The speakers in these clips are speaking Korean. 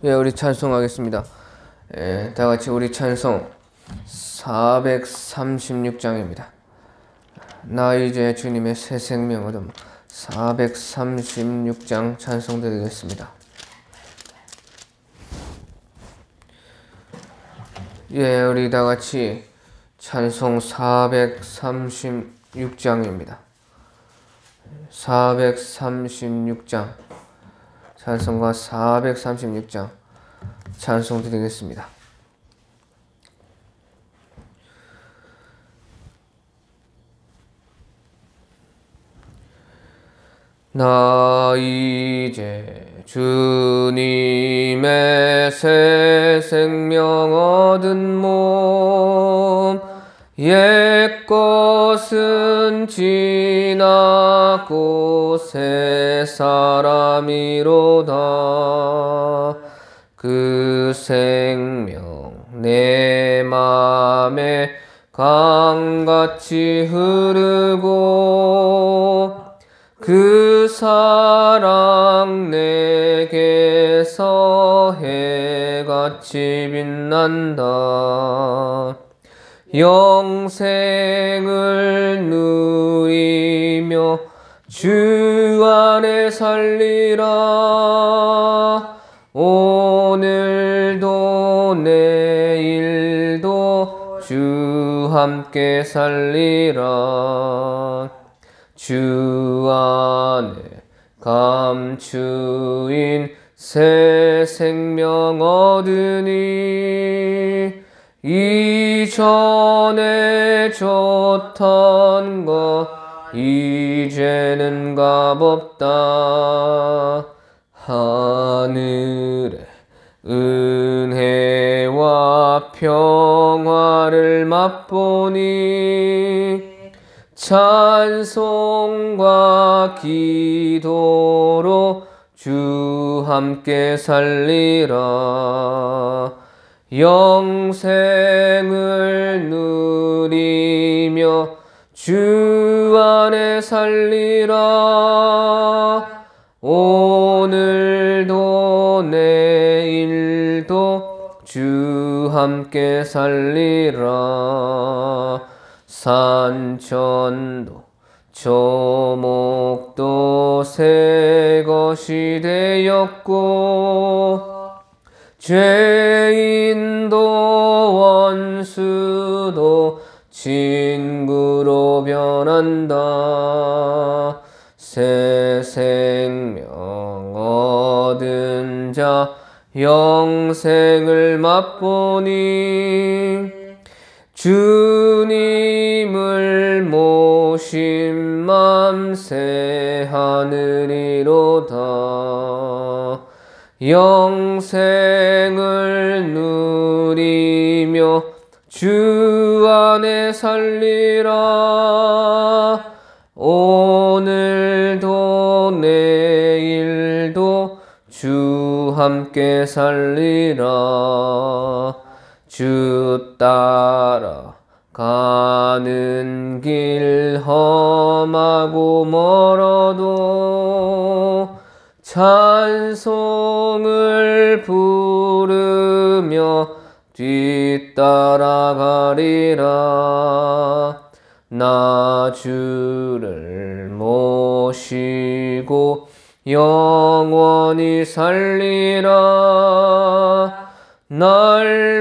예, 우리 찬송하겠습니다. 예, 다 같이 우리 찬송 436장입니다. 나 이제 주님의 새 생명 얻음 436장 찬송 드리겠습니다. 예, 우리 다 같이 찬송 436장입니다. 436장 찬송가 436장 찬송 드리겠습니다. 나 이제 주님의 새 생명 얻은 몸 옛것은 지나고 새 사람이로다. 그 생명 내 맘에 강같이 흐르고 그 사랑 내게서 해같이 빛난다. 영생을 누리며 주 안에 살리라. 오늘도 내일도 주 함께 살리라. 주 안에 감추인 새 생명 얻으니 이전에 좋던 것 이제는 값없다. 하늘의 은혜와 평화를 맛보니 찬송과 기도로 주 함께 살리라. 영생을 누리며 주 안에 살리라. 오늘도 내일도 주 함께 살리라. 산천도 조목도 새 것이 되었고 죄인도 원수도 친구로 변한다. 새 생명 얻은 자 영생을 맛보니 주님을 모신 맘 새 하늘이로다. 영생을 누리며 주 안에 살리라. 오늘도 내일도 주 함께 살리라. 주 따라 가는 길 험하고 멀어도 찬송을 부르며 뒤따라가리라. 나 주를 모시고 영원히 살리라. 날마다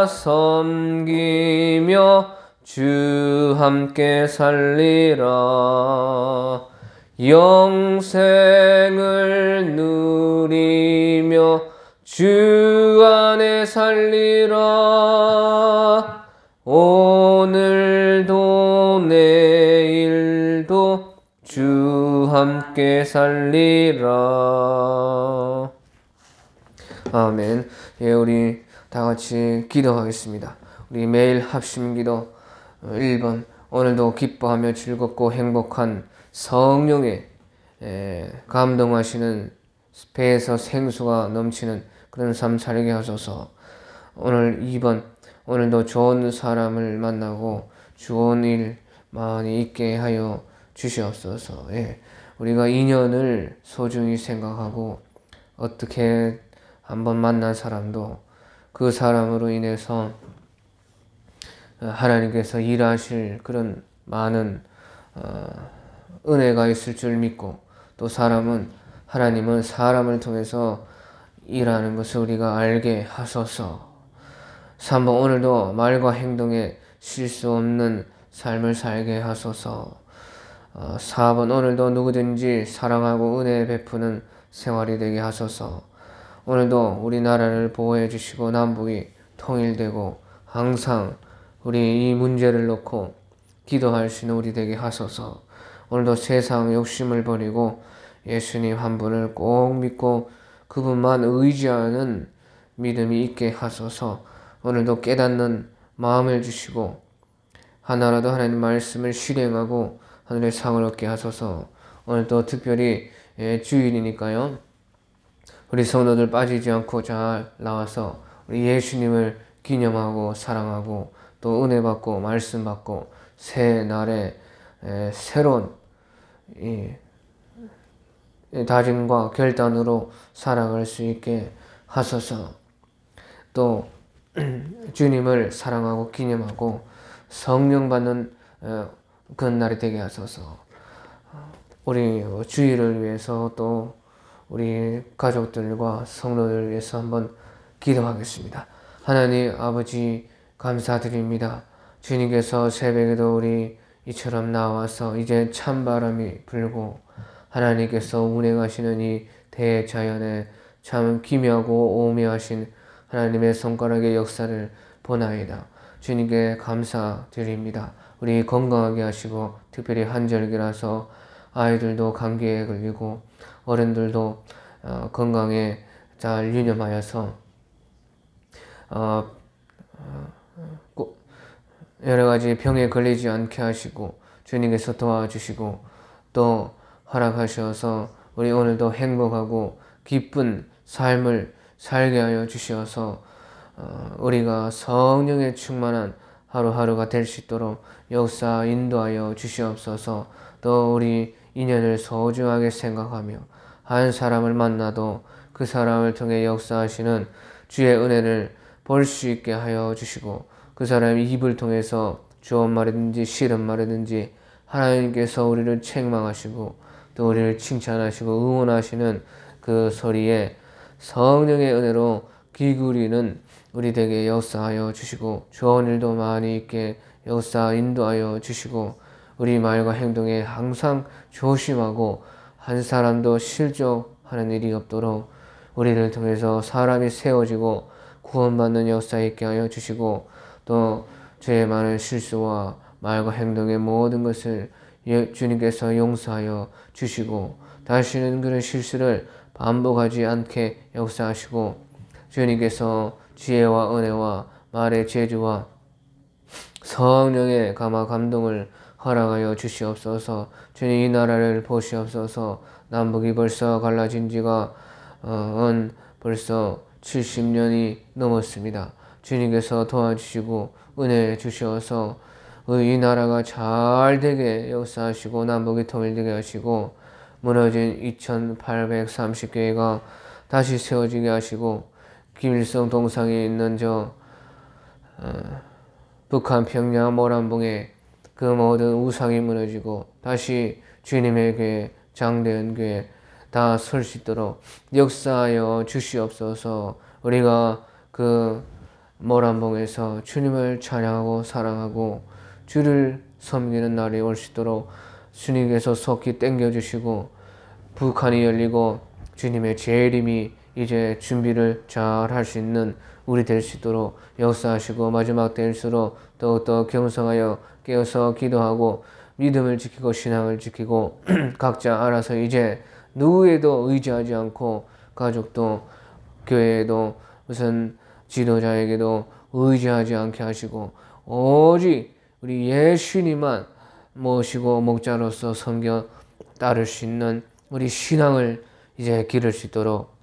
섬기며 주 함께 살리라. 영생을 누리며 주 안에 살리라. 오늘도 내일도 주 함께 살리라. 아멘. 예, 우리 다 같이 기도하겠습니다. 우리 매일 합심기도 1번 오늘도 기뻐하며 즐겁고 행복한 성령의 감동하시는 배에서 생수가 넘치는 그런 삶 살게 하소서. 오늘 2번 오늘도 좋은 사람을 만나고 좋은 일 많이 있게 하여 주시옵소서. 예, 우리가 인연을 소중히 생각하고 어떻게 한번 만난 사람도 그 사람으로 인해서 하나님께서 일하실 그런 많은 은혜가 있을 줄 믿고, 또 하나님은 사람을 통해서 일하는 것을 우리가 알게 하소서. 3번, 오늘도 말과 행동에 실수 없는 삶을 살게 하소서. 4번, 오늘도 누구든지 사랑하고 은혜 베푸는 생활이 되게 하소서. 오늘도 우리나라를 보호해 주시고 남북이 통일되고 항상 우리 이 문제를 놓고 기도할 수 있는 우리 되게 하소서. 오늘도 세상 욕심을 버리고 예수님 한 분을 꼭 믿고 그분만 의지하는 믿음이 있게 하소서. 오늘도 깨닫는 마음을 주시고 하나라도 하나님 말씀을 실행하고 하늘의 상을 얻게 하소서. 오늘도 특별히 주일이니까요, 우리 성도들 빠지지 않고 잘 나와서 우리 예수님을 기념하고 사랑하고 또 은혜 받고 말씀 받고 새 날에 새로운 다짐과 결단으로 살아갈 수 있게 하소서. 또 주님을 사랑하고 기념하고 성령 받는 그런 날이 되게 하소서. 우리 주일을 위해서 또 우리 가족들과 성도들을 위해서 한번 기도하겠습니다. 하나님 아버지, 감사드립니다. 주님께서 새벽에도 우리 이처럼 나와서 이제 찬바람이 불고 하나님께서 운행하시는 이 대자연에 참 기묘하고 오묘하신 하나님의 손가락의 역사를 보나이다. 주님께 감사드립니다. 우리 건강하게 하시고, 특별히 한절기라서 아이들도 감기에 걸리고 어른들도 건강에 잘 유념하여서 여러 가지 병에 걸리지 않게 하시고 주님께서 도와주시고 또 허락하셔서 우리 오늘도 행복하고 기쁜 삶을 살게 하여 주시어서 우리가 성령에 충만한 하루하루가 될 수 있도록 역사 인도하여 주시옵소서. 또 우리 인연을 소중하게 생각하며 한 사람을 만나도 그 사람을 통해 역사하시는 주의 은혜를 볼 수 있게 하여 주시고, 그 사람의 입을 통해서 좋은 말이든지 싫은 말이든지 하나님께서 우리를 책망하시고 또 우리를 칭찬하시고 응원하시는 그 소리에 성령의 은혜로 귀 기울이는 우리 되게 역사하여 주시고, 좋은 일도 많이 있게 역사 인도하여 주시고, 우리 말과 행동에 항상 조심하고 한 사람도 실족하는 일이 없도록 우리를 통해서 사람이 세워지고 구원받는 역사 있게 하여 주시고, 또 죄의 많은 실수와 말과 행동의 모든 것을 주님께서 용서하여 주시고 다시는 그런 실수를 반복하지 않게 역사하시고, 주님께서 지혜와 은혜와 말의 재주와 성령의 감화 감동을 허락하여 주시옵소서. 주님, 이 나라를 보시옵소서. 남북이 벌써 갈라진 지가 벌써 70년이 넘었습니다. 주님께서 도와주시고 은혜 주시어서 이 나라가 잘 되게 역사하시고 남북이 통일되게 하시고 무너진 2830교회가 다시 세워지게 하시고, 김일성 동상에 있는 북한 평양 모란봉에 그 모든 우상이 무너지고 다시 주님의 교회, 장대현 교회 다 설 수 있도록 역사하여 주시옵소서. 우리가 그 모란봉에서 주님을 찬양하고 사랑하고 주를 섬기는 날이 올 수 있도록 주님께서 속히 땡겨주시고, 북한이 열리고 주님의 재림이 이제 준비를 잘 할 수 있는 우리 될 수 있도록 역사하시고, 마지막 때일수록 더욱더 경성하여 깨어서 기도하고 믿음을 지키고 신앙을 지키고 각자 알아서 이제 누구에도 의지하지 않고 가족도 교회에도 무슨 지도자에게도 의지하지 않게 하시고 오직 우리 예수님만 모시고 목자로서 섬겨 따를 수 있는 우리 신앙을 이제 기를 수 있도록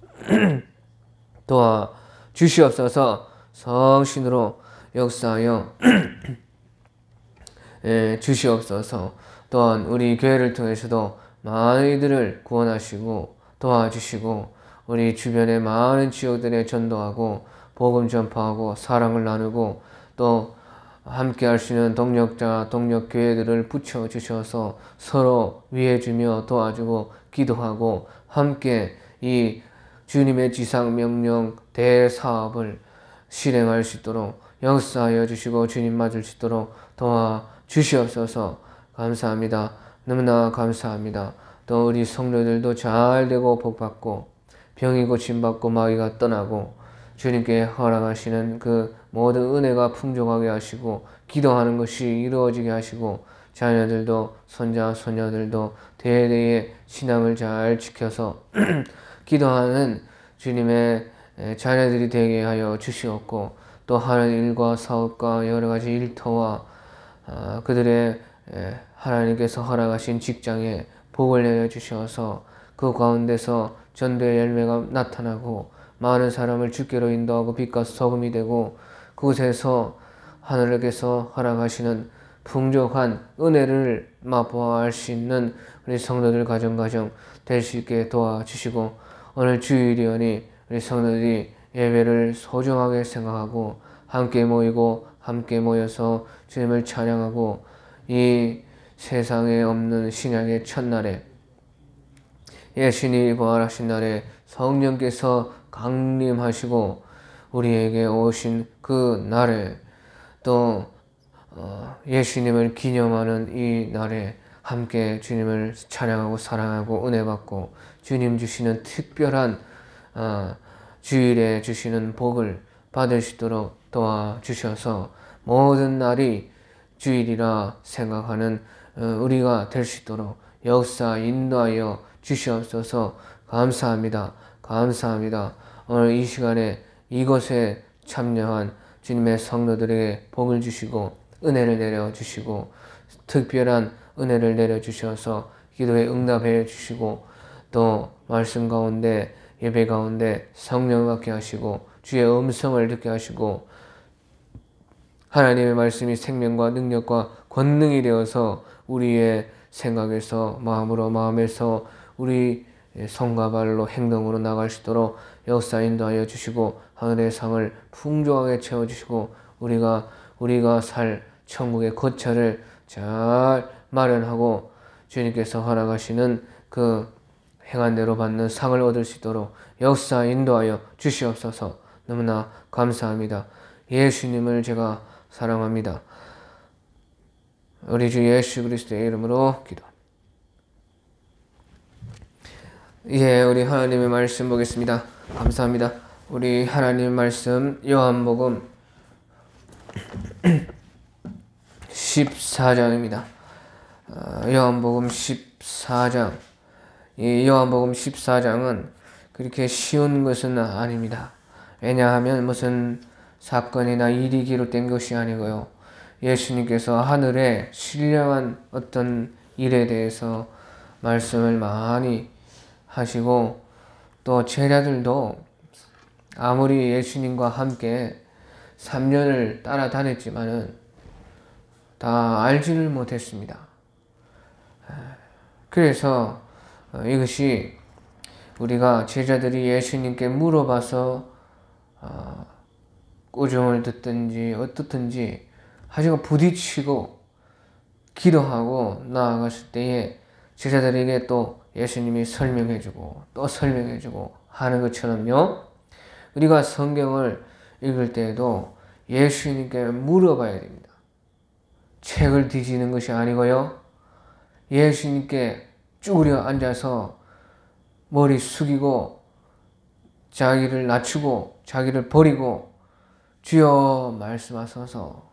도와 주시옵소서. 성신으로 역사하여 주시옵소서. 또한 우리 교회를 통해서도 많은 이들을 구원하시고 도와주시고 우리 주변의 많은 지역들에 전도하고 복음 전파하고 사랑을 나누고 또 함께 할 수 있는 동력자, 동력교회들을 붙여주셔서 서로 위해주며 도와주고 기도하고 함께 이 주님의 지상명령 대사업을 실행할 수 있도록 역사하여 주시고 주님 맞을 수 있도록 도와주시옵소서. 감사합니다. 너무나 감사합니다. 또 우리 성도들도 잘 되고 복받고 병이 고침받고 마귀가 떠나고 주님께 허락하시는 그 모든 은혜가 풍족하게 하시고 기도하는 것이 이루어지게 하시고 자녀들도 손자 손녀들도 대대의 신앙을 잘 지켜서 기도하는 주님의 자녀들이 되게 하여 주시옵고 또 하는 일과 사업과 여러 가지 일터와 그들의 하나님께서 허락하신 직장에 복을 내려 주셔서 그 가운데서 전도의 열매가 나타나고 많은 사람을 주께로 인도하고 빛과 소금이 되고 그곳에서 하늘에게서 허락하시는 풍족한 은혜를 맛보아할 수 있는 우리 성도들 가정 될 수 있게 도와주시고 오늘 주일이오니 우리 성도들이 예배를 소중하게 생각하고 함께 모이고 함께 모여서 주님을 찬양하고 이 세상에 없는 신약의 첫날에 예수님이 부활하신 날에 성령께서 강림하시고 우리에게 오신 그 날에 또 예수님을 기념하는 이 날에 함께 주님을 찬양하고 사랑하고 은혜받고 주님 주시는 특별한 주일에 주시는 복을 받을 수 있도록 도와주셔서 모든 날이 주일이라 생각하는 우리가 될 수 있도록 역사 인도하여 주시옵소서. 감사합니다. 감사합니다. 오늘 이 시간에 이곳에 참여한 주님의 성도들에게 복을 주시고 은혜를 내려주시고 특별한 은혜를 내려주셔서 기도에 응답해 주시고 또 말씀 가운데 예배 가운데 성령을 받게 하시고 주의 음성을 듣게 하시고 하나님의 말씀이 생명과 능력과 권능이 되어서 우리의 생각에서 마음에서 우리 손과 발로 행동으로 나갈 수 있도록 역사 인도하여 주시고 하늘의 상을 풍족하게 채워주시고 우리가 살 천국의 거처를 잘 마련하고 주님께서 허락하시는 그 행한 대로 받는 상을 얻을 수 있도록 역사 인도하여 주시옵소서. 너무나 감사합니다. 예수님을 제가 사랑합니다. 우리 주 예수 그리스도의 이름으로 기도합니다. 예, 우리 하나님의 말씀 보겠습니다. 감사합니다. 우리 하나님의 말씀 요한복음 14장입니다. 요한복음 14장. 이 요한복음 14장은 그렇게 쉬운 것은 아닙니다. 왜냐하면 무슨 사건이나 일이 기록된 것이 아니고요. 예수님께서 하늘에 신령한 어떤 일에 대해서 말씀을 많이 하시고 또 제자들도 아무리 예수님과 함께 3년을 따라다녔지만은 다 알지를 못했습니다. 그래서 이것이 우리가 제자들이 예수님께 물어봐서 꾸중을 듣든지 어떻든지 하지만 부딪히고 기도하고 나아갔을 때에 제자들에게 또 예수님이 설명해주고 또 설명해주고 하는 것처럼요. 우리가 성경을 읽을 때에도 예수님께 물어봐야 됩니다. 책을 뒤지는 것이 아니고요. 예수님께 쭈그려 앉아서 머리 숙이고 자기를 낮추고 자기를 버리고 주여 말씀하소서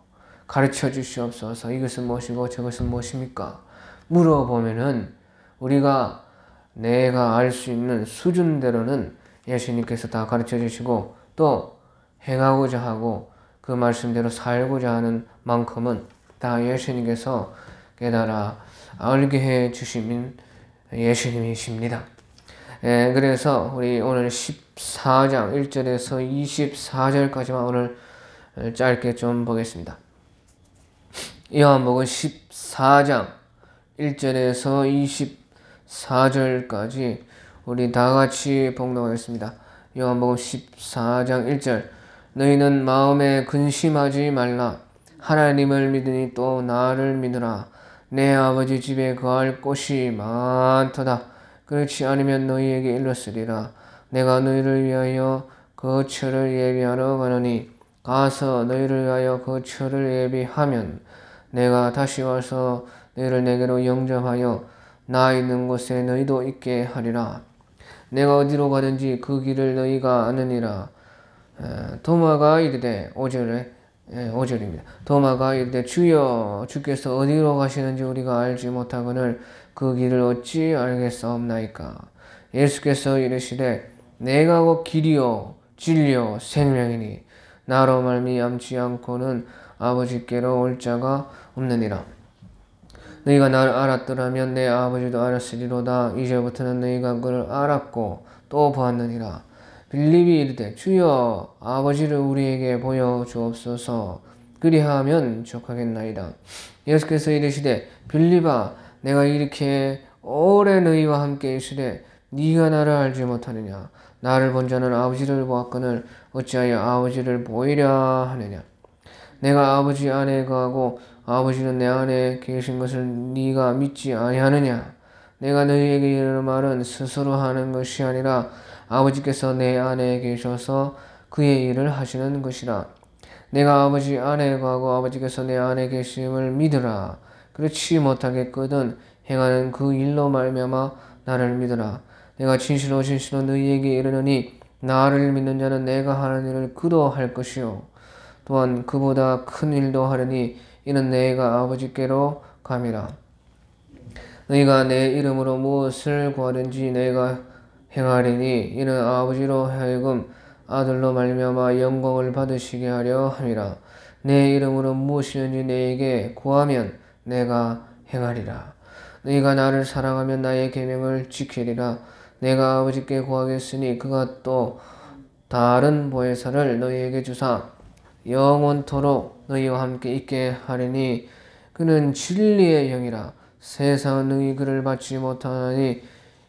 가르쳐 주시옵소서 이것은 무엇이고 저것은 무엇입니까? 물어보면은 우리가 내가 알 수 있는 수준대로는 예수님께서 다 가르쳐 주시고 또 행하고자 하고 그 말씀대로 살고자 하는 만큼은 다 예수님께서 깨달아 알게 해 주시는 예수님이십니다. 그래서 우리 오늘 14장 1절에서 24절까지만 오늘 짧게 좀 보겠습니다. 요한복음 14장 1절에서 24절까지 우리 다 같이 봉독하겠습니다. 요한복음 14장 1절. 너희는 마음에 근심하지 말라. 하나님을 믿으니 또 나를 믿으라. 내 아버지 집에 거할 곳이 많도다. 그렇지 않으면 너희에게 일렀으리라. 내가 너희를 위하여 거처를 예비하러 가노니 가서 너희를 위하여 거처를 예비하면 내가 다시 와서 너희를 내게로 영접하여 나 있는 곳에 너희도 있게 하리라. 내가 어디로 가든지 그 길을 너희가 아느니라. 도마가 이르되 5절입니다. 도마가 이르되 주여 주께서 어디로 가시는지 우리가 알지 못하거늘 그 길을 어찌 알겠사옵나이까. 예수께서 이르시되 내가 곧 길이요 진리요 생명이니 나로 말미암지 않고는 아버지께로 올 자가 없느니라. 너희가 나를 알았더라면 내 아버지도 알았으리로다. 이제부터는 너희가 그를 알았고 또 보았느니라. 빌립이 이르되 주여 아버지를 우리에게 보여주옵소서. 그리하면 족하겠나이다. 예수께서 이르시되 빌립아 내가 이렇게 오래 너희와 함께 있으되 네가 나를 알지 못하느냐. 나를 본 자는 아버지를 보았거늘 어찌하여 아버지를 보이랴 하느냐. 내가 아버지 안에 거하고 아버지는 내 안에 계신 것을 네가 믿지 아니하느냐. 내가 너희에게 이르는 말은 스스로 하는 것이 아니라 아버지께서 내 안에 계셔서 그의 일을 하시는 것이라. 내가 아버지 안에 거하고 아버지께서 내 안에 계심을 믿으라. 그렇지 못하겠거든 행하는 그 일로 말미암아 나를 믿으라. 내가 진실로 진실로 너희에게 이르노니 나를 믿는 자는 내가 하는 일을 그도 할 것이요 또한 그보다 큰 일도 하려니 이는 내가 아버지께로 감이라. 너희가 내 이름으로 무엇을 구하든지 내가 행하리니 이는 아버지로 하여금 아들로 말미암아 영광을 받으시게 하려 함이라. 내 이름으로 무엇이든지 내게 구하면 내가 행하리라. 너희가 나를 사랑하면 나의 계명을 지키리라. 내가 아버지께 구하겠으니 그가 또 다른 보혜사를 너희에게 주사 영원토록 너희와 함께 있게 하리니 그는 진리의 영이라. 세상은 너희 그를 받지 못하니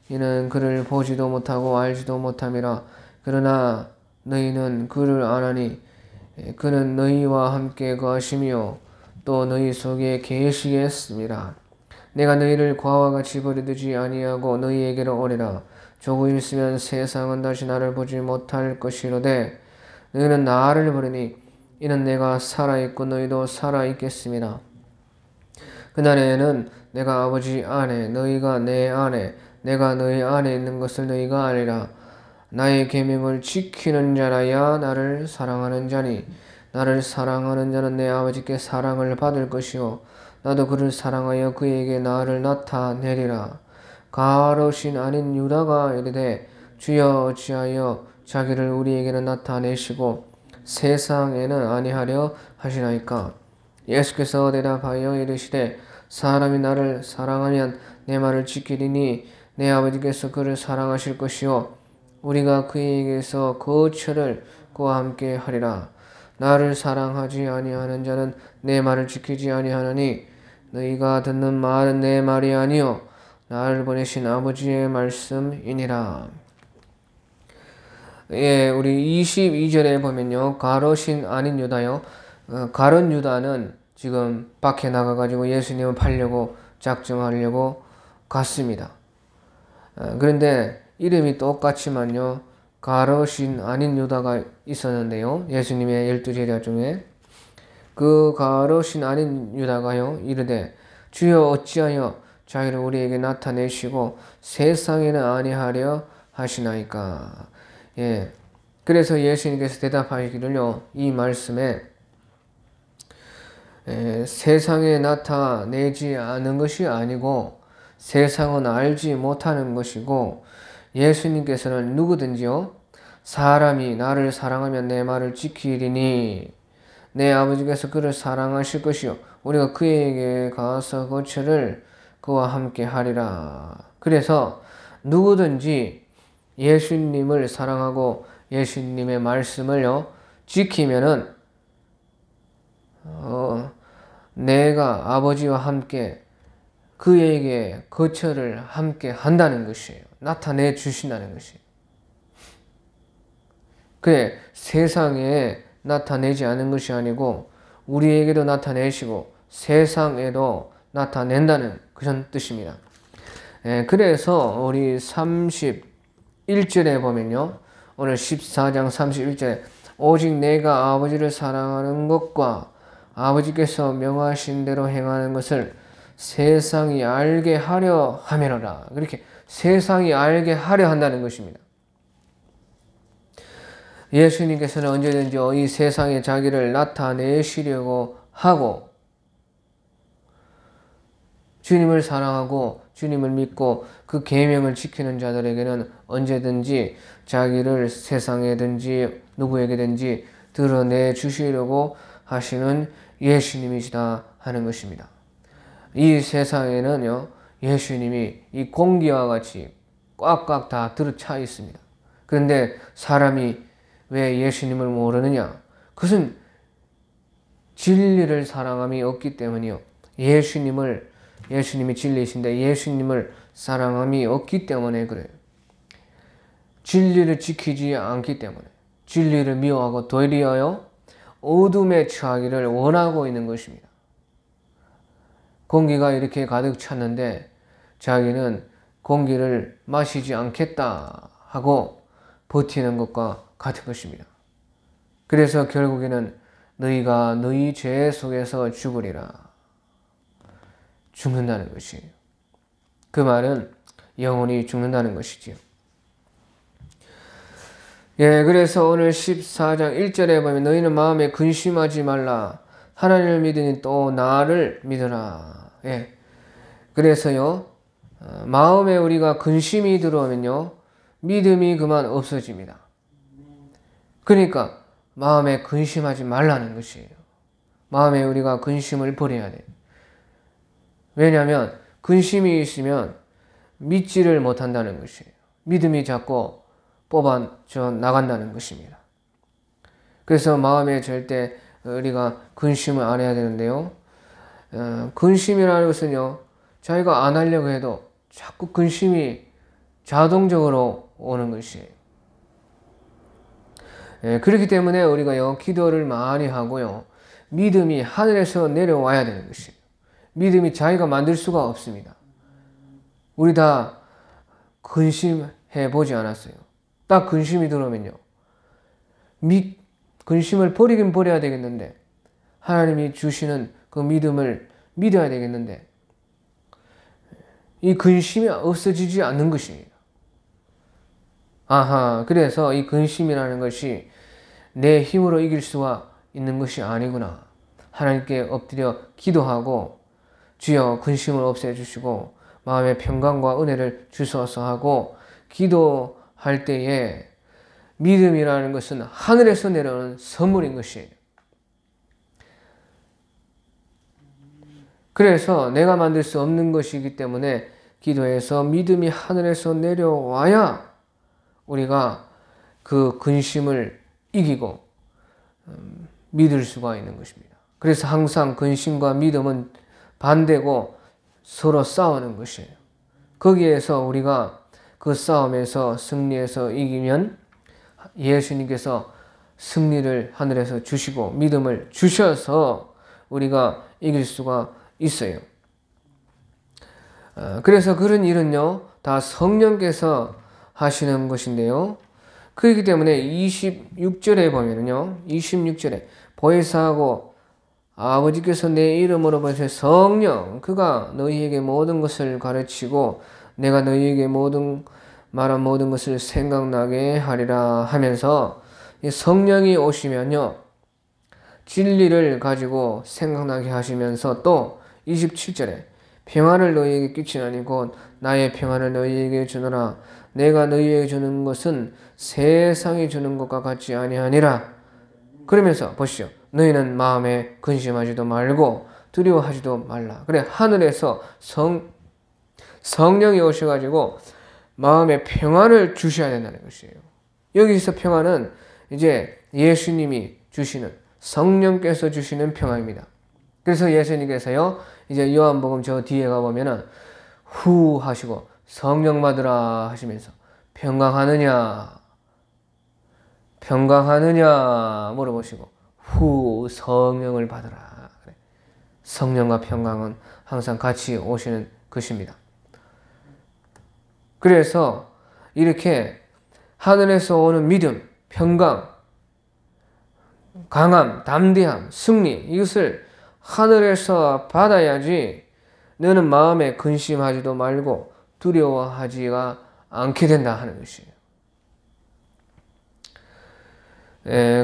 이는 그를 보지도 못하고 알지도 못함이라. 그러나 너희는 그를 아나니 그는 너희와 함께 거하시며 또 너희 속에 계시겠습니다. 내가 너희를 과와 같이 버리두지 아니하고 너희에게로 오리라. 조금 있으면 세상은 다시 나를 보지 못할 것이로되 너희는 나를 버리니 이는 내가 살아있고 너희도 살아있겠습니다. 그날에는 내가 아버지 안에 너희가 내 안에 내가 너희 안에 있는 것을 너희가 알리라. 나의 계명을 지키는 자라야 나를 사랑하는 자니 나를 사랑하는 자는 내 아버지께 사랑을 받을 것이요 나도 그를 사랑하여 그에게 나를 나타내리라. 가롯인 아닌 유다가 이르되 주여 어찌하여 자기를 우리에게는 나타내시고 세상에는 아니하려 하시나이까. 예수께서 대답하여 이르시되 사람이 나를 사랑하면 내 말을 지키리니 내 아버지께서 그를 사랑하실 것이요 우리가 그에게서 거처를 그와 함께 하리라. 나를 사랑하지 아니하는 자는 내 말을 지키지 아니하느니 너희가 듣는 말은 내 말이 아니요 나를 보내신 아버지의 말씀이니라. 예, 우리 22절에 보면요. 가롯인 아닌 유다요. 가롯 유다는 지금 밖에 나가가지고 예수님을 팔려고 작정하려고 갔습니다. 그런데 이름이 똑같지만요. 가롯인 아닌 유다가 있었는데요. 예수님의 12제자 중에 그 가롯인 아닌 유다가요. 이르되 주여 어찌하여 자기를 우리에게 나타내시고 세상에는 아니하려 하시나이까. 예. 그래서 예수님께서 대답하시기를요. 이 말씀에 세상에 나타내지 않은 것이 아니고 세상은 알지 못하는 것이고 예수님께서는 누구든지요. 사람이 나를 사랑하면 내 말을 지키리니 내 아버지께서 그를 사랑하실 것이요 우리가 그에게 가서 거처를 그와 함께 하리라. 그래서 누구든지 예수님을 사랑하고 예수님의 말씀을요 지키면은 내가 아버지와 함께 그에게 거처를 함께 한다는 것이에요. 나타내 주신다는 것이. 그래, 세상에 나타내지 않은 것이 아니고 우리에게도 나타내시고 세상에도 나타낸다는 그런 뜻입니다. 그래서 우리 31절에 보면요. 오늘 14장 31절에 오직 내가 아버지를 사랑하는 것과 아버지께서 명하신 대로 행하는 것을 세상이 알게 하려 함이로라. 그렇게 세상이 알게 하려 한다는 것입니다. 예수님께서는 언제든지 이 세상에 자기를 나타내시려고 하고 주님을 사랑하고 주님을 믿고 그 계명을 지키는 자들에게는 언제든지 자기를 세상에든지 누구에게든지 드러내 주시려고 하시는 예수님이시다 하는 것입니다. 이 세상에는요, 예수님이 이 공기와 같이 꽉꽉 다 들어차 있습니다. 그런데 사람이 왜 예수님을 모르느냐? 그것은 진리를 사랑함이 없기 때문이요. 예수님이 진리이신데 예수님을 사랑함이 없기 때문에 그래요. 진리를 지키지 않기 때문에, 진리를 미워하고 도리하여 어둠에 처하기를 원하고 있는 것입니다. 공기가 이렇게 가득 찼는데 자기는 공기를 마시지 않겠다 하고 버티는 것과 같은 것입니다. 그래서 결국에는 너희가 너희 죄 속에서 죽으리라. 죽는다는 것이에요. 그 말은 영혼이 죽는다는 것이지요. 그래서 오늘 14장 1절에 보면 너희는 마음에 근심하지 말라. 하나님을 믿으니 또 나를 믿으라. 그래서요, 마음에 우리가 근심이 들어오면요, 믿음이 그만 없어집니다. 그러니까 마음에 근심하지 말라는 것이에요. 마음에 우리가 근심을 버려야 돼요. 왜냐하면 근심이 있으면 믿지를 못한다는 것이에요. 믿음이 자꾸 뽑아져 나간다는 것입니다. 그래서 마음에 절대 우리가 근심을 안 해야 되는데요. 근심이라는 것은요, 자기가 안 하려고 해도 자꾸 근심이 자동적으로 오는 것이에요. 그렇기 때문에 우리가요, 기도를 많이 하고요, 믿음이 하늘에서 내려와야 되는 것이에요. 믿음이 자기가 만들 수가 없습니다. 우리 다 근심해 보지 않았어요. 딱 근심이 들어오면요, 근심을 버리긴 버려야 되겠는데, 하나님이 주시는 그 믿음을 믿어야 되겠는데, 이 근심이 없어지지 않는 것입니다. 그래서 이 근심이라는 것이 내 힘으로 이길 수가 있는 것이 아니구나. 하나님께 엎드려 기도하고 주여 근심을 없애주시고 마음의 평강과 은혜를 주소서 하고 기도할 때에 믿음이라는 것은 하늘에서 내려오는 선물인 것이에요. 그래서 내가 만들 수 없는 것이기 때문에 기도해서 믿음이 하늘에서 내려와야 우리가 그 근심을 이기고 믿을 수가 있는 것입니다. 그래서 항상 근심과 믿음은 반대고 서로 싸우는 것이에요. 거기에서 우리가 그 싸움에서 승리해서 이기면 예수님께서 승리를 하늘에서 주시고 믿음을 주셔서 우리가 이길 수가 있어요. 그래서 그런 일은요, 다 성령께서 하시는 것인데요. 그렇기 때문에 26절에 보면요, 26절에 보혜사하고 아버지께서 내 이름으로 보내신 성령, 그가 너희에게 모든 것을 가르치고 내가 너희에게 말한 모든 것을 생각나게 하리라 하면서 이 성령이 오시면요, 진리를 가지고 생각나게 하시면서 또 27절에 평안을 너희에게 끼치나니 곧 나의 평안을 너희에게 주노라. 내가 너희에게 주는 것은 세상이 주는 것과 같지 아니하니라. 그러면서 보시죠. 너희는 마음에 근심하지도 말고 두려워하지도 말라. 그래, 하늘에서 성령이 오셔가지고 마음에 평안을 주셔야 된다는 것이에요. 여기서 평안은 이제 예수님이 주시는, 성령께서 주시는 평안입니다. 그래서 예수님께서요, 이제 요한복음 저 뒤에 가보면은 후 하시고 성령 받으라 하시면서 평강하느냐 평강하느냐 물어보시고 후 성령을 받으라. 성령과 평강은 항상 같이 오시는 것입니다. 그래서 이렇게 하늘에서 오는 믿음, 평강, 강함, 담대함, 승리 이것을 하늘에서 받아야지 너는 마음에 근심하지도 말고 두려워하지가 않게 된다 하는 것이에요.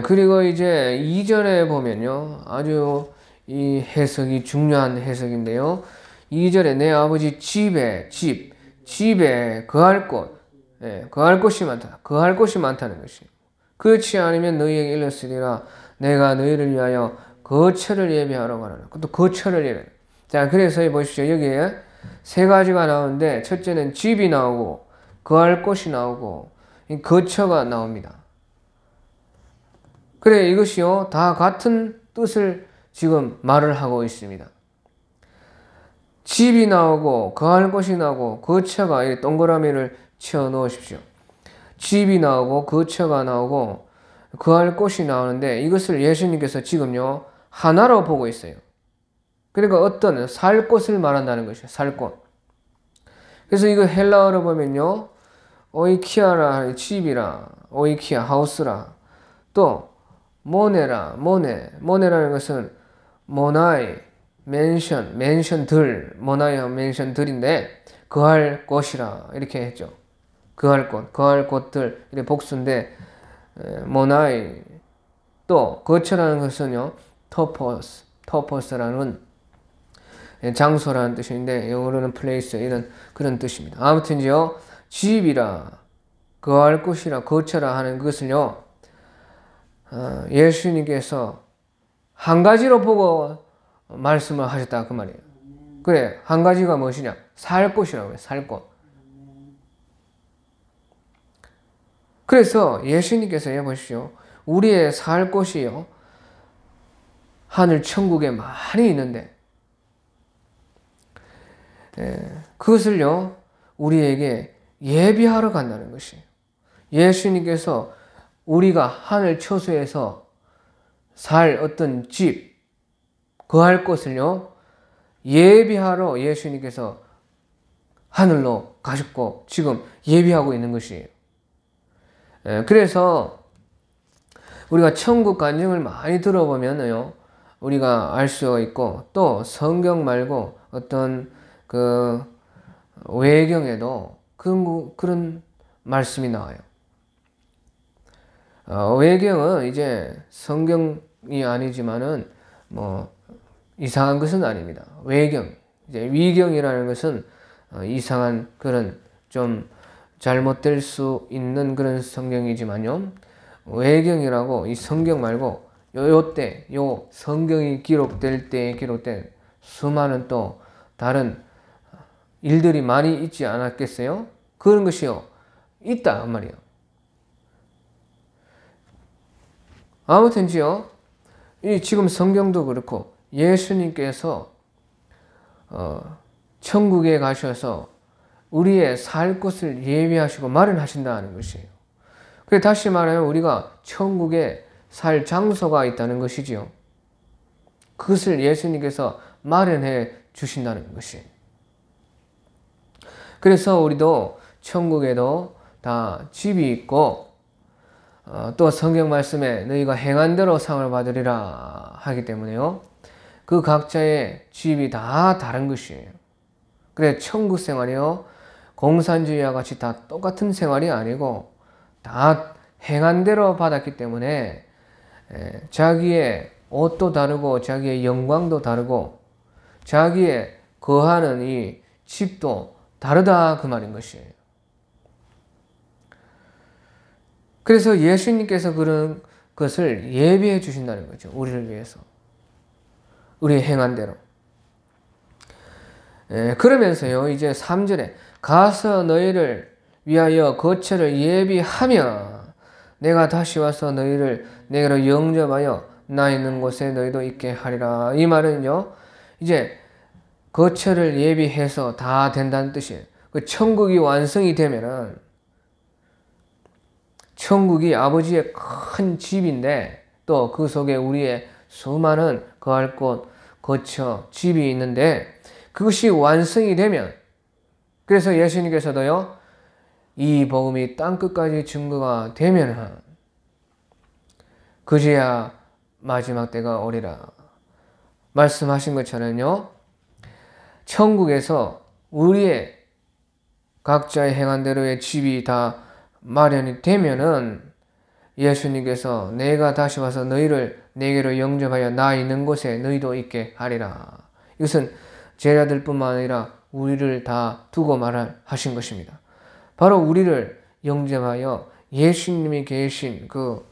그리고 이제 2절에 보면요. 아주 이 해석이 중요한 해석인데요. 2절에 내 아버지 집에 거할 곳, 거할 곳이 많다. 거할 곳이 많다는 것이에요. 그렇지 않으면 너희에게 일렀으리라. 내가 너희를 위하여 거처를 예비하러 가노라. 또 거처를 예비하라. 자, 그래서 보십시오. 여기에 세 가지가 나오는데 첫째는 집이 나오고 거할 곳이 나오고 거처가 나옵니다. 그래 이것이요 다 같은 뜻을 지금 말을 하고 있습니다. 집이 나오고 거할 곳이 나오고 거처가 이 동그라미를 치어 놓으십시오. 집이 나오고 거처가 나오고 거할 곳이 나오는데 이것을 예수님께서 지금요 하나로 보고 있어요. 그러니까 어떤 살 곳을 말한다는 것이에요. 살 곳. 그래서 이거 헬라어로 보면요 오이키아라 집이라 오이키아 하우스라 또 모네라는 것은 모나이 맨션들 모나이와 맨션들인데 거할 곳이라 이렇게 했죠. 거할 곳들 이렇게 복수인데 모나이 또 거처라는 것은요 토포스라는 장소라는 뜻인데 영어로는 플레이스 이런 그런 뜻입니다. 아무튼요 집이라 거할 곳이라 거처라 하는 것을요 예수님께서 한 가지로 보고 말씀을 하셨다 그 말이에요. 그래 한 가지가 무엇이냐 살 곳이라고 해요. 살 곳. 그래서 예수님께서 보십시오. 우리의 살 곳이요 하늘 천국에 많이 있는데 그것을요 우리에게 예비하러 간다는 것이에요. 예수님께서 우리가 하늘 처소에서 살 어떤 집, 거할 곳을요 예비하러 예수님께서 하늘로 가셨고 지금 예비하고 있는 것이에요. 그래서 우리가 천국 간증을 많이 들어보면요 우리가 알 수 있고 또 성경 말고 어떤 그 외경에도 그런 말씀이 나와요. 외경은 이제 성경이 아니지만은 뭐 이상한 것은 아닙니다. 외경, 이제 위경이라는 것은 이상한 그런 좀 잘못될 수 있는 그런 성경이지만요. 외경이라고 이 성경 말고 요 성경이 기록될 때 기록된 수많은 또 다른 일들이 많이 있지 않았겠어요? 그런 것이요 있다 말이에요. 아무튼지요 이 지금 성경도 그렇고 예수님께서 천국에 가셔서 우리의 살 곳을 예비하시고 마련하신다는 것이에요. 그래서 다시 말하면 우리가 천국에 살 장소가 있다는 것이지요. 그것을 예수님께서 마련해 주신다는 것이에요. 그래서 우리도 천국에도 다 집이 있고 또 성경 말씀에 너희가 행한 대로 상을 받으리라 하기 때문에요. 그 각자의 집이 다 다른 것이에요. 그래 천국 생활이요. 공산주의와 같이 다 똑같은 생활이 아니고 다 행한 대로 받았기 때문에 자기의 옷도 다르고 자기의 영광도 다르고 자기의 거하는 이 집도 다르다 그 말인 것이에요. 그래서 예수님께서 그런 것을 예비해 주신다는 거죠. 우리를 위해서. 우리의 행한 대로. 그러면서요. 이제 3절에 가서 너희를 위하여 거처를 예비하며 내가 다시 와서 너희를 내게로 영접하여 나 있는 곳에 너희도 있게 하리라. 이 말은요. 이제 거처를 예비해서 다 된다는 뜻이에요. 그 천국이 완성이 되면은 천국이 아버지의 큰 집인데 또 그 속에 우리의 수많은 거할 곳, 거처, 집이 있는데 그것이 완성이 되면 그래서 예수님께서도요 이 복음이 땅끝까지 증거가 되면은 그제야 마지막 때가 오리라 말씀하신 것처럼요 천국에서 우리의 각자의 행한 대로의 집이 다 마련이 되면은 예수님께서 내가 다시 와서 너희를 내게로 영접하여 나 있는 곳에 너희도 있게 하리라. 이것은 제자들뿐만 아니라 우리를 다 두고 말하신 것입니다. 바로 우리를 영접하여 예수님이 계신 그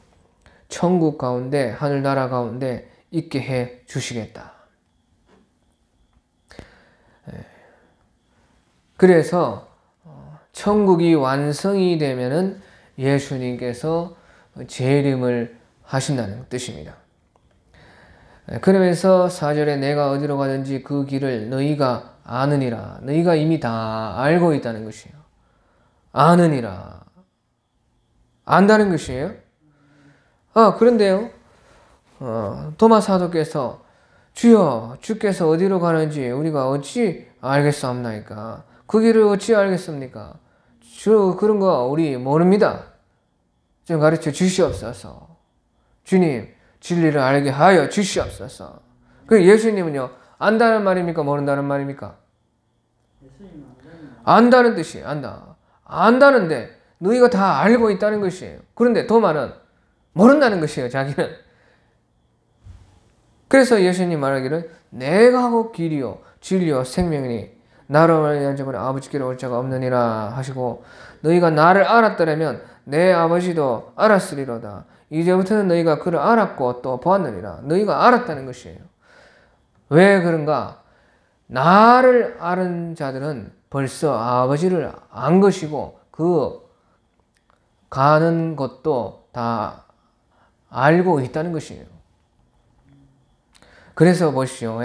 천국 가운데 하늘나라 가운데 있게 해 주시겠다. 그래서 천국이 완성이 되면은 예수님께서 재림을 하신다는 뜻입니다. 그러면서 4절에 내가 어디로 가든지 그 길을 너희가 아느니라. 너희가 이미 다 알고 있다는 것이에요. 아느니라. 안다는 것이에요. 그런데요. 도마 사도께서 주여 주께서 어디로 가는지 우리가 어찌 알겠사옵나이까. 그 길을 어찌 알겠습니까? 주 그런 거 우리 모릅니다. 좀 가르쳐 주시옵소서. 주님 진리를 알게 하여 주시옵소서. 그 예수님은요 안다는 말입니까? 모른다는 말입니까? 안다는 뜻이에요. 안다는데 너희가 다 알고 있다는 것이에요. 그런데 도마는 모른다는 것이에요. 자기는. 그래서 예수님 말하기를 내가 하고 길이요 진리요 생명이니 나로 말미암아 자는 아버지께로 올 자가 없느니라 하시고 너희가 나를 알았더라면 내 아버지도 알았으리로다. 이제부터는 너희가 그를 알았고 또 보았느니라. 너희가 알았다는 것이에요. 왜 그런가? 나를 아는 자들은 벌써 아버지를 안 것이고 그 가는 것도 다 알고 있다는 것이에요. 그래서 보십시오.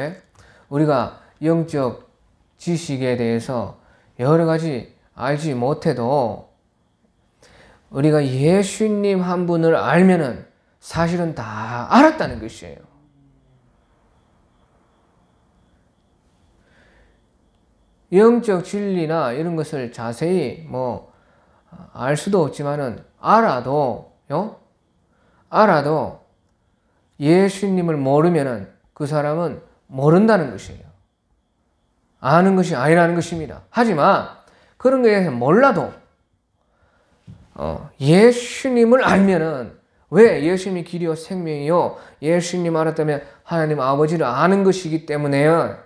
우리가 영적 지식에 대해서 여러 가지 알지 못해도 우리가 예수님 한 분을 알면은 사실은 다 알았다는 것이에요. 영적 진리나 이런 것을 자세히 알 수도 없지만은 알아도 예수님을 모르면은 그 사람은 모른다는 것이에요. 아는 것이 아니라는 것입니다. 하지만 그런 거에 몰라도 예수님을 알면은 왜 예수님이 길이요 생명이요 예수님 알았다면 하나님 아버지를 아는 것이기 때문에요.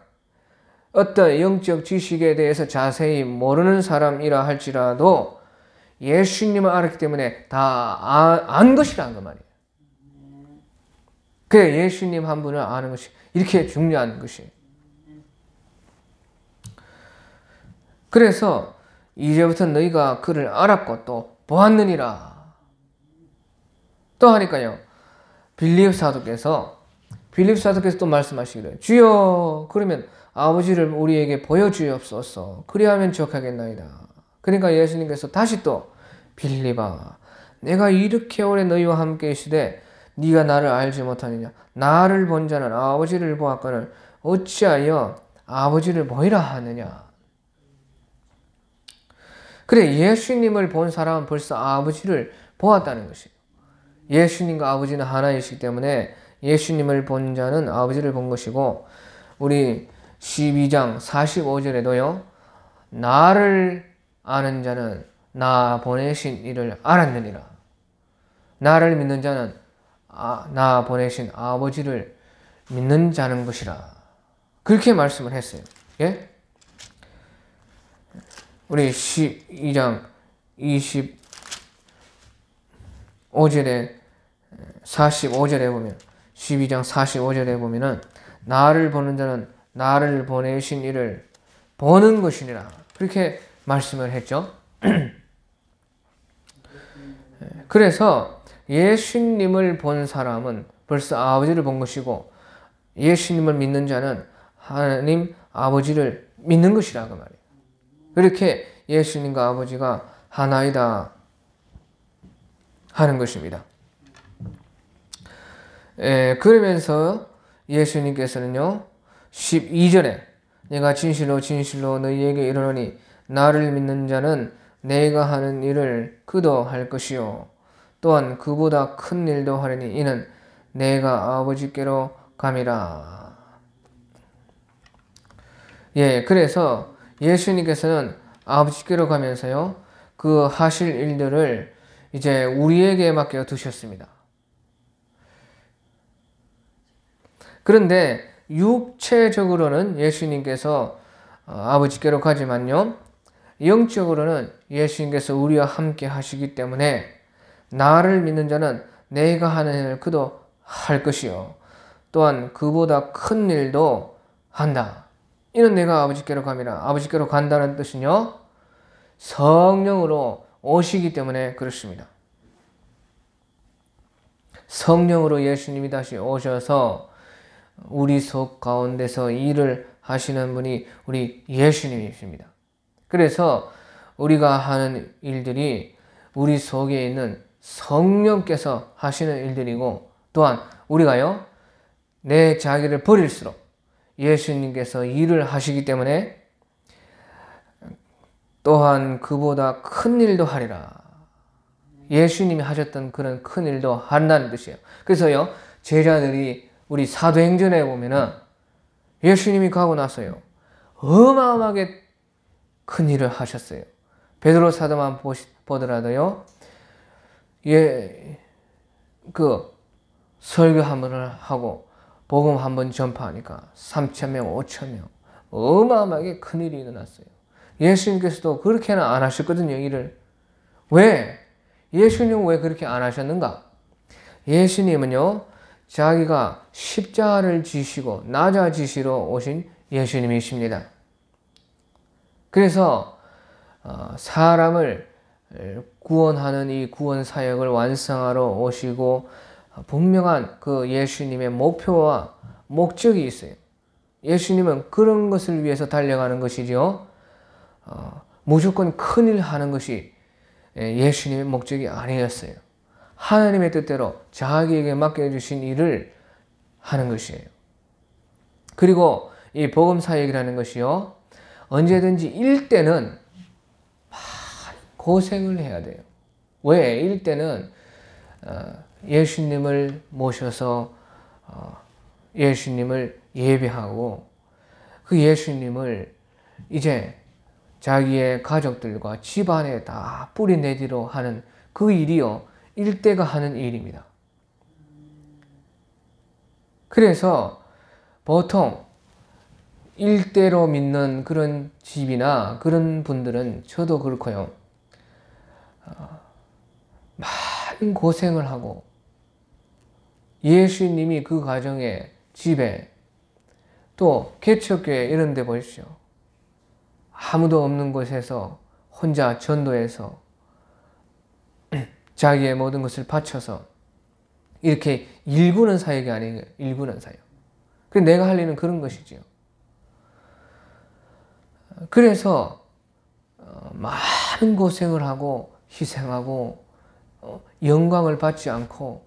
어떤 영적 지식에 대해서 자세히 모르는 사람이라 할지라도 예수님을 알았기 때문에 다 안 것이라는 거 말이에요. 그 예수님 한 분을 아는 것이 이렇게 중요한 것이에요. 그래서 이제부터 너희가 그를 알았고 또 보았느니라. 또 하니까요. 빌립 사도께서 또 말씀하시기를 주여 그러면 아버지를 우리에게 보여주옵소서. 그리하면 족하겠나이다. 그러니까 예수님께서 다시 또 빌립아 내가 이렇게 오래 너희와 함께 있으되 네가 나를 알지 못하느냐. 나를 본 자는 아버지를 보았거늘 어찌하여 아버지를 보이라 하느냐. 그래 예수님을 본 사람은 벌써 아버지를 보았다는 것이에요. 예수님과 아버지는 하나이시기 때문에 예수님을 본 자는 아버지를 본 것이고 우리 12장 45절에도요. 나를 아는 자는 나 보내신 이를 알았느니라. 나를 믿는 자는 나 보내신 아버지를 믿는 자는 것이라. 그렇게 말씀을 했어요. 예? 우리 12장 25절에 45절에 보면 12장 45절에 보면은 나를 보는 자는 나를 보내신 이를 보는 것이니라. 그렇게 말씀을 했죠. 그래서 예수님을 본 사람은 벌써 아버지를 본 것이고 예수님을 믿는 자는 하나님 아버지를 믿는 것이라고 말이에요. 그렇게 예수님과 아버지가 하나이다 하는 것입니다. 그러면서 예수님께서는요 12절에 내가 진실로 진실로 너희에게 이르노니 나를 믿는 자는 내가 하는 일을 그도 할 것이요 또한 그보다 큰 일도 하리니 이는 내가 아버지께로 감이라. 그래서 예수님께서는 아버지께로 가면서요 그 하실 일들을 이제 우리에게 맡겨 두셨습니다. 그런데 육체적으로는 예수님께서 아버지께로 가지만요 영적으로는 예수님께서 우리와 함께 하시기 때문에 나를 믿는 자는 내가 하는 일을 그도 할 것이요 또한 그보다 큰 일도 한다. 이는 내가 아버지께로 감이라. 아버지께로 간다는 뜻은요 성령으로 오시기 때문에 그렇습니다. 성령으로 예수님이 다시 오셔서 우리 속 가운데서 일을 하시는 분이 우리 예수님이십니다. 그래서 우리가 하는 일들이 우리 속에 있는 성령께서 하시는 일들이고 또한 우리가요 내 자기를 버릴수록 예수님께서 일을 하시기 때문에 또한 그보다 큰 일도 하리라. 예수님이 하셨던 그런 큰 일도 한다는 뜻이에요. 그래서요 제자들이 우리 사도행전에 보면은 예수님이 가고 나서요 어마어마하게 큰 일을 하셨어요. 베드로 사도만 보더라도요 그 설교 한 번을 하고 복음 한 번 전파하니까 3,000명, 5,000명 어마어마하게 큰 일이 일어났어요. 예수님께서도 그렇게는 안 하셨거든요. 일을. 왜? 예수님은 왜 그렇게 안 하셨는가? 예수님은요 자기가 십자가를 지시고 낮아지시러 오신 예수님이십니다. 그래서 사람을 구원하는 이 구원 사역을 완성하러 오시고 분명한 그 예수님의 목표와 목적이 있어요. 예수님은 그런 것을 위해서 달려가는 것이죠. 무조건 큰일 하는 것이 예수님의 목적이 아니었어요. 하나님의 뜻대로 자기에게 맡겨주신 일을 하는 것이에요. 그리고 이 복음 사역이라는 것이요 언제든지 일 때는 고생을 해야 돼요. 왜? 일 때는 예수님을 모셔서 예수님을 예배하고 그 예수님을 이제 자기의 가족들과 집안에 다 뿌리내리려 하는 그 일이요 일대가 하는 일입니다. 그래서 보통 일대로 믿는 그런 집이나 그런 분들은 저도 그렇고요 많은 고생을 하고 예수님이 그 가정에 집에 또 개척교회 이런 데 보십시오. 아무도 없는 곳에서 혼자 전도해서 자기의 모든 것을 바쳐서 이렇게 일구는 사역이 아니에요. 일구는 사역. 그래서 내가 할 일은 그런 것이지요. 그래서 많은 고생을 하고 희생하고 영광을 받지 않고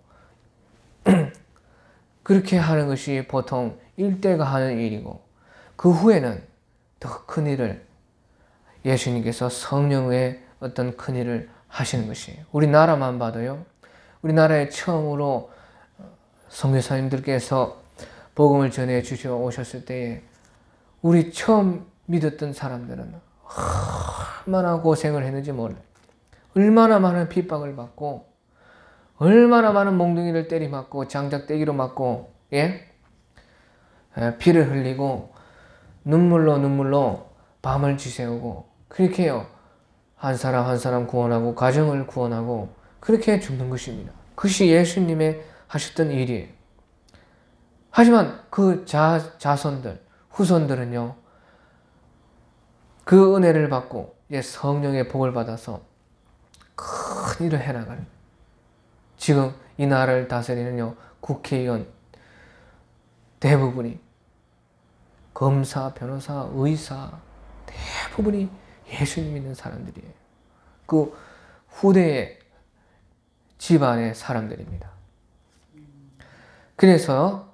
그렇게 하는 것이 보통 일대가 하는 일이고 그 후에는 더 큰 일을 예수님께서 성령의 어떤 큰 일을 하시는 것이에요. 우리나라만 봐도요. 우리나라에 처음으로 선교사님들께서 복음을 전해 주셔 오셨을 때에 우리 처음 믿었던 사람들은 얼마나 고생을 했는지 몰라요. 얼마나 많은 핍박을 받고 얼마나 많은 몽둥이를 때리맞고 장작대기로 맞고 피를 흘리고 눈물로 밤을 지새우고 그렇게요. 한 사람 한 사람 구원하고 가정을 구원하고 그렇게 죽는 것입니다. 그것이 예수님의 하셨던 일이에요. 하지만 그 자손들, 후손들은요. 그 은혜를 받고 이제 성령의 복을 받아서 큰 일을 해나가는 지금 이 나라를 다스리는요. 국회의원 대부분이 검사, 변호사, 의사 대부분이 예수님 믿는 사람들이에요. 그 후대의 집안의 사람들입니다. 그래서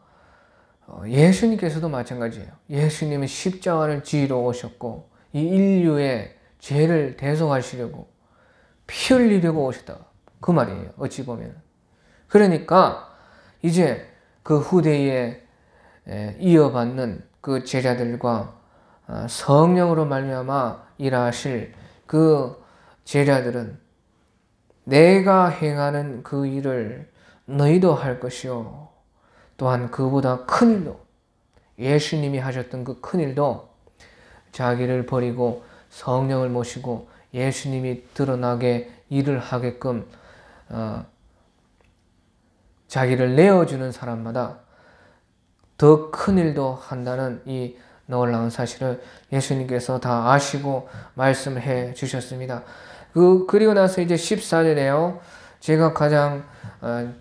예수님께서도 마찬가지예요. 예수님은 십자가를 지러 오셨고 이 인류의 죄를 대속하시려고 피 흘리려고 오셨다. 그 말이에요. 어찌 보면. 그러니까 이제 그 후대에 이어받는 그 제자들과 성령으로 말미암아 일하실 그 제자들은 내가 행하는 그 일을 너희도 할 것이요. 또한 그보다 큰 일도, 예수님이 하셨던 그 큰 일도 자기를 버리고 성령을 모시고 예수님이 드러나게 일을 하게끔 자기를 내어주는 사람마다 더 큰 일도 한다는 이 놀라운 사실을 예수님께서 다 아시고 말씀해 주셨습니다. 그리고 나서 이제 14절에요. 제가 가장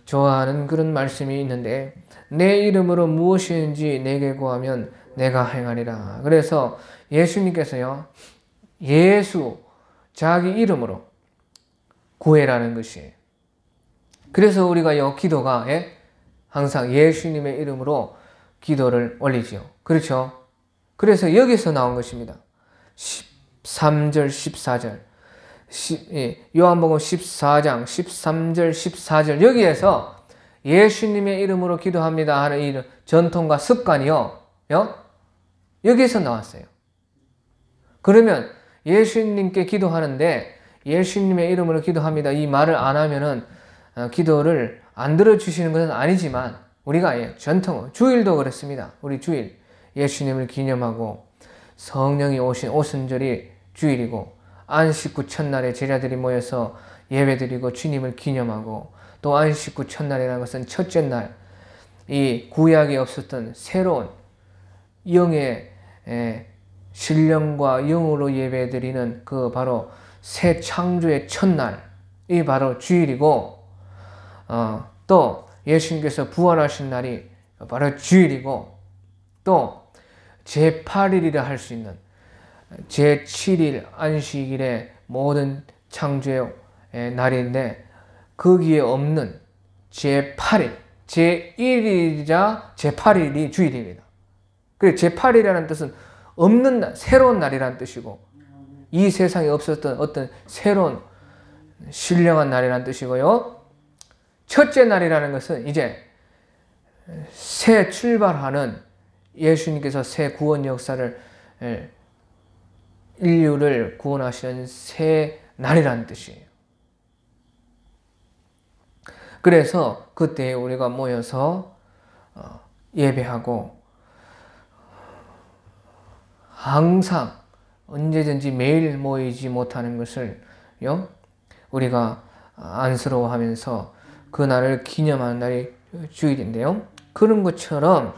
좋아하는 그런 말씀이 있는데 내 이름으로 무엇이든지 내게 구하면 내가 행하리라. 그래서 예수님께서요. 자기 이름으로 구해라는 것이에요. 그래서 우리가 이 기도가 항상 예수님의 이름으로 기도를 올리지요. 그렇죠? 그래서 여기서 나온 것입니다. 13절, 14절. 요한복음 14장 13절, 14절. 여기에서 예수님의 이름으로 기도합니다 하는 이 전통과 습관이요. 여기에서 나왔어요. 그러면 예수님께 기도하는데 예수님의 이름으로 기도합니다. 이 말을 안 하면은 기도를 안 들어주시는 것은 아니지만 우리가 전통, 주일도 그렇습니다. 우리 주일 예수님을 기념하고 성령이 오신 오순절이 주일이고 안식 후 첫날에 제자들이 모여서 예배드리고 주님을 기념하고 또 안식 후 첫날이라는 것은 첫째 날, 이 구약에 없었던 새로운 영의 신령과 영으로 예배드리는 그 바로 새 창조의 첫날이 바로 주일이고 또 예수님께서 부활하신 날이 바로 주일이고 또 제8일이라 할 수 있는 제7일 안식일의 모든 창조의 날인데 거기에 없는 제8일, 제1일이자 제8일이 주일입니다. 그래서 제8일이라는 뜻은 없는 날, 새로운 날이라는 뜻이고 이 세상에 없었던 어떤 새로운 신령한 날이라는 뜻이고요. 첫째 날이라는 것은 이제 새 출발하는 예수님께서 새 구원 역사를 인류를 구원하시는 새 날이라는 뜻이에요. 그래서 그때 우리가 모여서 예배하고 항상 언제든지 매일 모이지 못하는 것을 우리가 안쓰러워하면서 그 날을 기념하는 날이 주일인데요. 그런 것처럼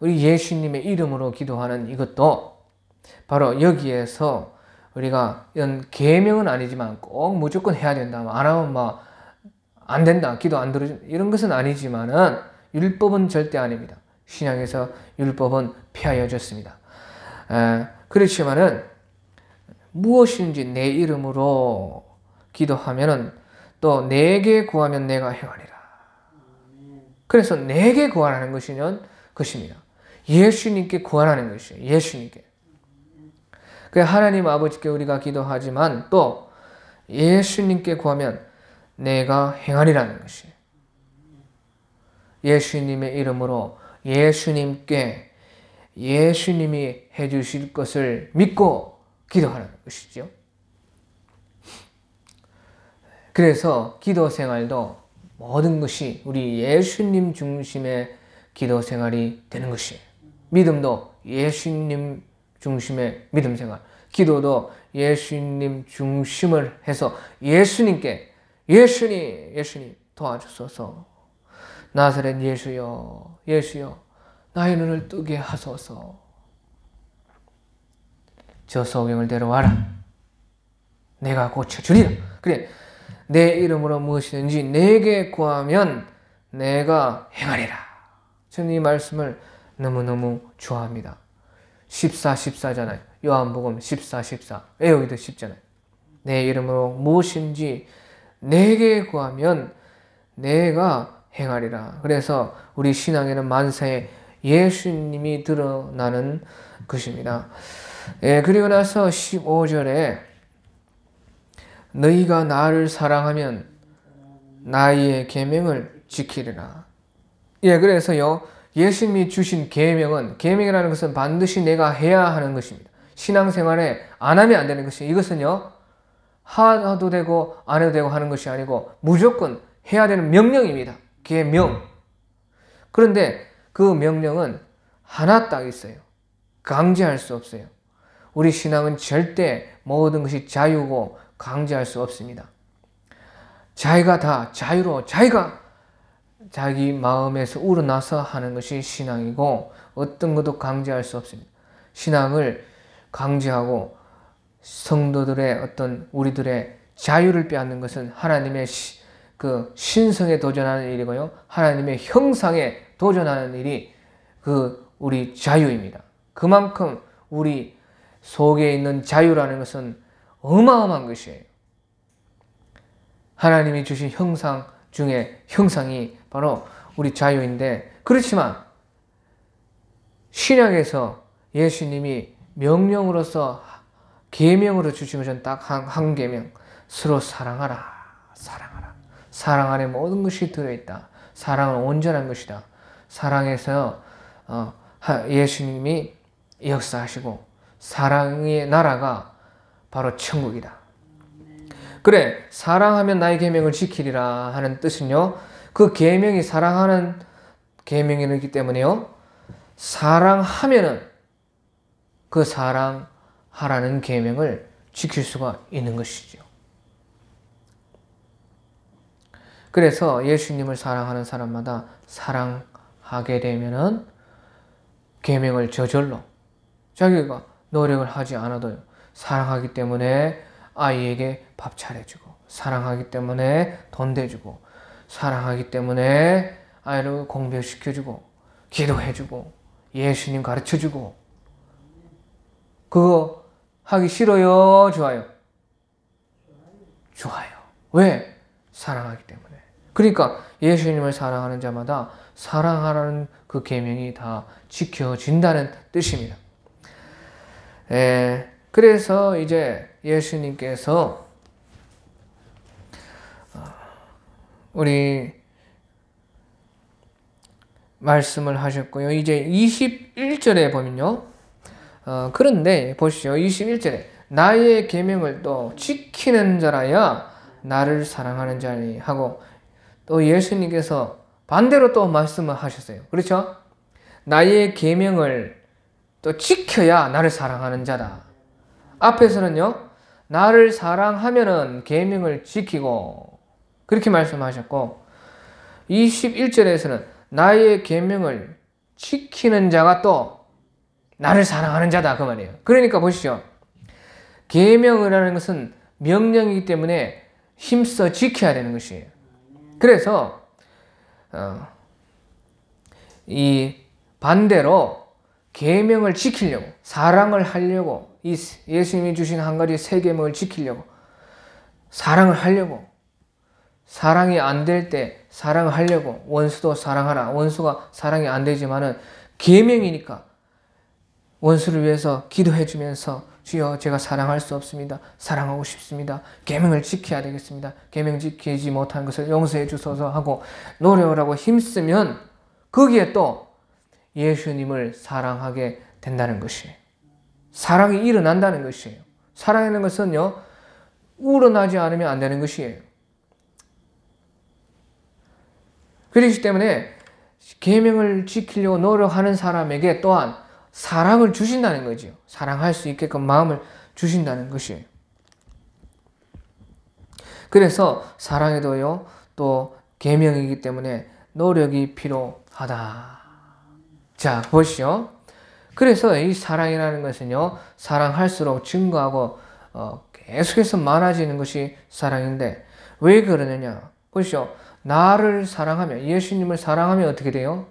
우리 예수님의 이름으로 기도하는 이것도 바로 여기에서 우리가 이런 계명은 아니지만 꼭 무조건 해야 된다. 안 하면 안 된다. 기도 안 들어준다. 이런 것은 아니지만은 율법은 절대 아닙니다. 신약에서 율법은 폐하여졌습니다. 그렇지만은 무엇인지 내 이름으로 기도하면은 또 내게 구하면 내가 행하리라. 그래서 내게 구하라는 것입니다. 예수님께 구하라는 것이에요. 예수님께. 하나님 아버지께 우리가 기도하지만 또 예수님께 구하면 내가 행하리라는 것이에요. 예수님의 이름으로 예수님께 예수님이 해주실 것을 믿고 기도하는 것이죠. 그래서 기도 생활도 모든 것이 우리 예수님 중심의 기도 생활이 되는 것이에요. 믿음도 예수님 중심의 믿음 생활, 기도도 예수님 중심을 해서 예수님께 예수님 도와주소서. 나사렛 예수여 나의 눈을 뜨게 하소서. 저 소경을 데려와라. 내가 고쳐주리라. 그래, 내 이름으로 무엇이든지 내게 구하면 내가 행하리라. 저는 이 말씀을 너무너무 좋아합니다. 14잖아요. 요한복음 14:14 외우기도 쉽잖아요. 내 이름으로 무엇인지 내게 구하면 내가 행하리라. 그래서 우리 신앙에는 만사에 예수님이 드러나는 것입니다. 그리고 나서 15절에 너희가 나를 사랑하면 나의 계명을 지키리라. 그래서요, 예수님이 주신 계명이라는 것은 반드시 내가 해야 하는 것입니다. 신앙생활에 안 하면 안 되는 것이, 이것은요, 하도 되고 안 해도 되고 하는 것이 아니고 무조건 해야 되는 명령입니다. 계명. 그런데 그 명령은 하나 딱 있어요. 강제할 수 없어요. 우리 신앙은 절대 모든 것이 자유고 강제할 수 없습니다. 자기가 다 자유로 자기가 자기 마음에서 우러나서 하는 것이 신앙이고 어떤 것도 강제할 수 없습니다. 신앙을 강제하고 성도들의 어떤 우리들의 자유를 빼앗는 것은 하나님의 그 신성에 도전하는 일이고요. 하나님의 형상에 도전하는 일이 우리 자유입니다. 그만큼 우리 속에 있는 자유라는 것은 어마어마한 것이에요. 하나님이 주신 형상 중에 형상이 바로 우리 자유인데, 그렇지만 신약에서 예수님이 명령으로서 계명으로 주신 것은 딱 한 계명, 서로 사랑하라. 사랑 안에 모든 것이 들어있다. 사랑은 온전한 것이다. 사랑에서 예수님이 역사하시고 사랑의 나라가 바로 천국이다. 그래, 사랑하면 나의 계명을 지키리라 하는 뜻은요, 그 계명이 사랑하는 계명이기 때문에요, 사랑하면은 그 사랑하라는 계명을 지킬 수가 있는 것이죠. 그래서 예수님을 사랑하는 사람마다 사랑하게 되면은 계명을 저절로 자기가 노력을 하지 않아도요, 사랑하기 때문에 아이에게 밥 차려주고, 사랑하기 때문에 돈 대주고, 사랑하기 때문에 아이를 공부시켜주고, 기도해주고, 예수님 가르쳐주고. 그거 하기 싫어요? 좋아요? 좋아요. 왜? 사랑하기 때문에. 그러니까 예수님을 사랑하는 자마다 사랑하라는 그 계명이 다 지켜진다는 뜻입니다. 그래서 이제 예수님께서 우리 말씀을 하셨고요. 이제 21절에 보면요. 그런데 보시죠. 21절에 나의 계명을 또 지키는 자라야 나를 사랑하는 자니 하고, 또 예수님께서 반대로 또 말씀을 하셨어요. 그렇죠? 나의 계명을 또 지켜야 나를 사랑하는 자다. 앞에서는요, 나를 사랑하면은 계명을 지키고 그렇게 말씀하셨고, 21절에서는 나의 계명을 지키는 자가 또 나를 사랑하는 자다 그 말이에요. 그러니까 보시죠. 계명이라는 것은 명령이기 때문에 힘써 지켜야 되는 것이에요. 그래서 이 반대로 계명을 지키려고, 사랑을 하려고, 이 예수님이 주신 한 가지 세 계명을 지키려고, 사랑을 하려고, 사랑이 안 될 때 사랑을 하려고, 원수도 사랑하라. 원수가 사랑이 안 되지만은 계명이니까 원수를 위해서 기도해 주면서, 주여 제가 사랑할 수 없습니다. 사랑하고 싶습니다. 계명을 지켜야 되겠습니다. 계명 지키지 못한 것을 용서해 주소서 하고 노력을 하고 힘쓰면 거기에 또 예수님을 사랑하게 된다는 것이에요. 사랑이 일어난다는 것이에요. 사랑하는 것은요, 우러나지 않으면 안 되는 것이에요. 그렇기 때문에 계명을 지키려고 노력하는 사람에게 또한 사랑을 주신다는 거죠. 사랑할 수 있게끔 마음을 주신다는 것이에요. 그래서 사랑에도요, 또 계명이기 때문에 노력이 필요하다. 자, 보시죠. 그래서 이 사랑이라는 것은요, 사랑할수록 증거하고 계속해서 많아지는 것이 사랑인데, 왜 그러느냐? 보시죠. 나를 사랑하면, 예수님을 사랑하면 어떻게 돼요?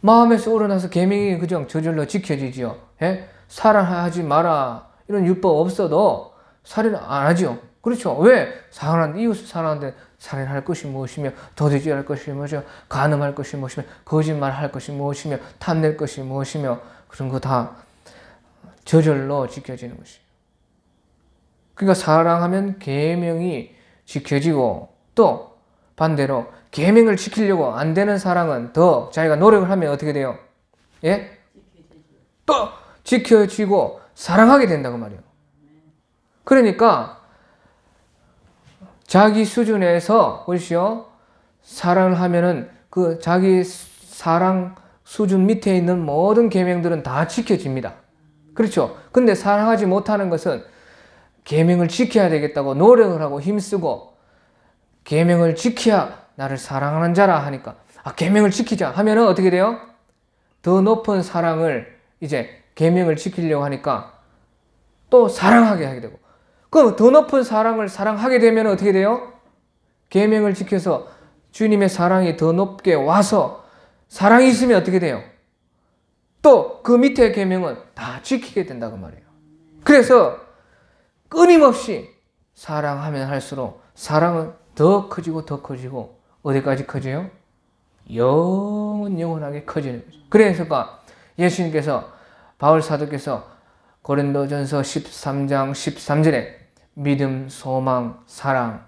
마음에서 우러나서 계명이 그저 저절로 지켜지죠. 예? 살인하지 마라 이런 율법 없어도 살인 안 하죠. 그렇죠. 왜? 사랑하는 이웃을 사랑하는데 살인할 것이 무엇이며 도둑질할 것이 무엇이며 간음할 것이 무엇이며 거짓말할 것이 무엇이며 탐낼 것이 무엇이며 그런 거 다 저절로 지켜지는 것이에요. 그러니까 사랑하면 계명이 지켜지고 또 반대로 계명을 지키려고 안 되는 사랑은 더 자기가 노력을 하면 어떻게 돼요? 예? 또 지켜지고 사랑하게 된다고 말이에요. 그러니까 자기 수준에서 보시오. 사랑을 하면은 그 자기 사랑 수준 밑에 있는 모든 계명들은 다 지켜집니다. 그렇죠? 근데 사랑하지 못하는 것은 계명을 지켜야 되겠다고 노력을 하고 힘쓰고 계명을 지켜야 나를 사랑하는 자라 하니까 계명을 지키자 하면은 어떻게 돼요? 더 높은 사랑을 이제 계명을 지키려고 하니까 또 사랑하게 하게 되고 그럼 더 높은 사랑을 사랑하게 되면 어떻게 돼요? 계명을 지켜서 주님의 사랑이 더 높게 와서 사랑이 있으면 어떻게 돼요? 또 그 밑에 계명은 다 지키게 된다고 말이에요. 그래서 끊임없이 사랑하면 할수록 사랑은 더 커지고 더 커지고 어디까지 커져요? 영원하게 커지는 거죠. 그래서 예수님께서 바울 사도께서 고린도전서 13장 13절에 믿음, 소망, 사랑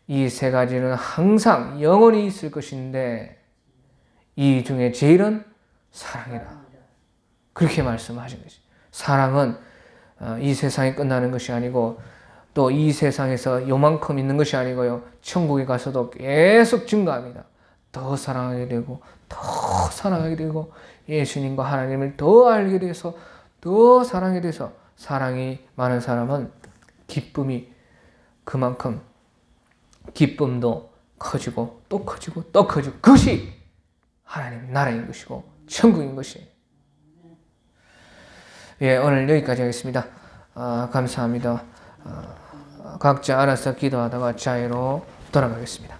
이 세 가지는 항상 영원히 있을 것인데 이 중에 제일은 사랑이라. 그렇게 말씀하신 것이죠. 사랑은 이 세상이 끝나는 것이 아니고 또 이 세상에서 요만큼 있는 것이 아니고요. 천국에 가서도 계속 증가합니다. 더 사랑하게 되고 더 사랑하게 되고 예수님과 하나님을 더 알게 돼서 더 사랑에 돼서 사랑이 많은 사람은 기쁨이 그만큼 기쁨도 커지고 또 커지고 또 커지고 그것이 하나님 나라인 것이고 천국인 것이에요. 예, 오늘 여기까지 하겠습니다. 감사합니다. 각자 알아서 기도하다가 자유로 돌아가겠습니다.